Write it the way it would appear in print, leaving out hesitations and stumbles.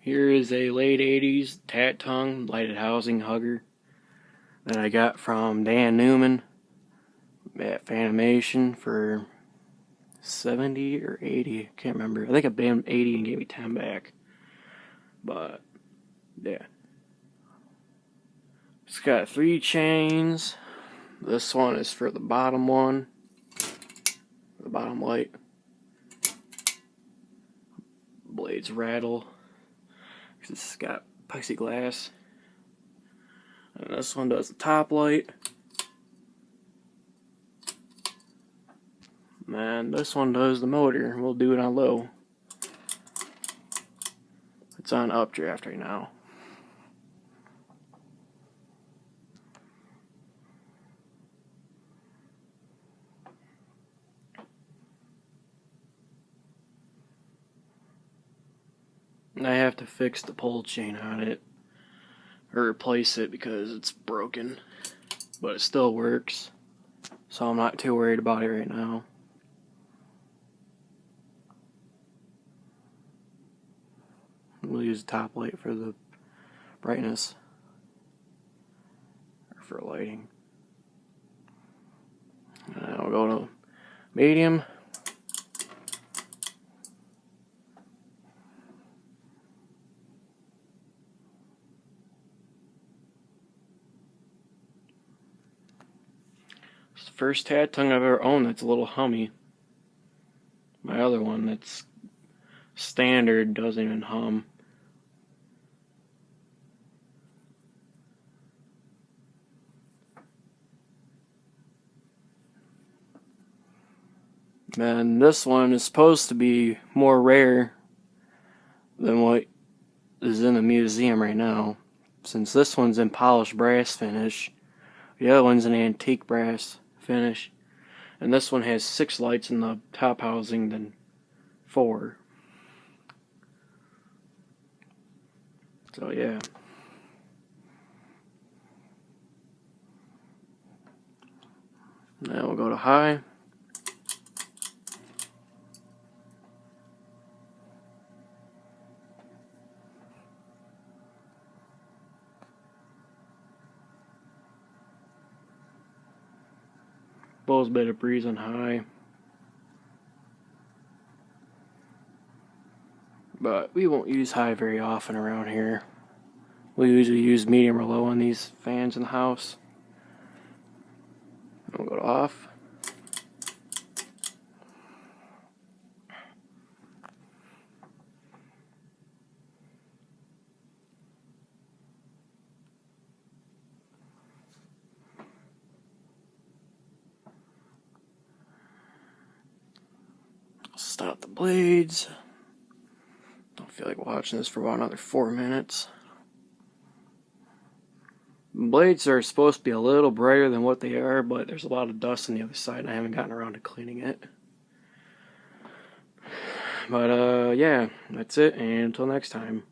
Here is a late 80s Tatung Lighted Housing hugger that I got from Dan Newman at Fanimation for 70 or 80, I can't remember. I think I paid him 80 and gave me 10 back. But yeah. It's got 3 chains. This one is for the bottom one. The bottom light. Blades rattle. It's got plexiglass. And this one does the top light. And this one does the motor. We'll do it on low. It's on updraft right now. And I have to fix the pole chain on it, or replace it because it's broken, but it still works, so I'm not too worried about it right now. We'll use the top light for the brightness, or for lighting. And we'll go to medium. It's the first Tatung I've ever owned that's a little hummy. My other one that's standard doesn't even hum. And this one is supposed to be more rare than what is in the museum right now, since this one's in polished brass finish. The other one's an antique brass finish, and this one has 6 lights in the top housing than 4. So yeah. Now we'll go to high. Blows a bit of breeze on high, but we won't use high very often around here. We usually use medium or low on these fans in the house. We'll go to off. Stop the blades. Don't feel like watching this for about another 4 minutes. Blades are supposed to be a little brighter than what they are, but there's a lot of dust on the other side and I haven't gotten around to cleaning it. But yeah, that's it, and until next time.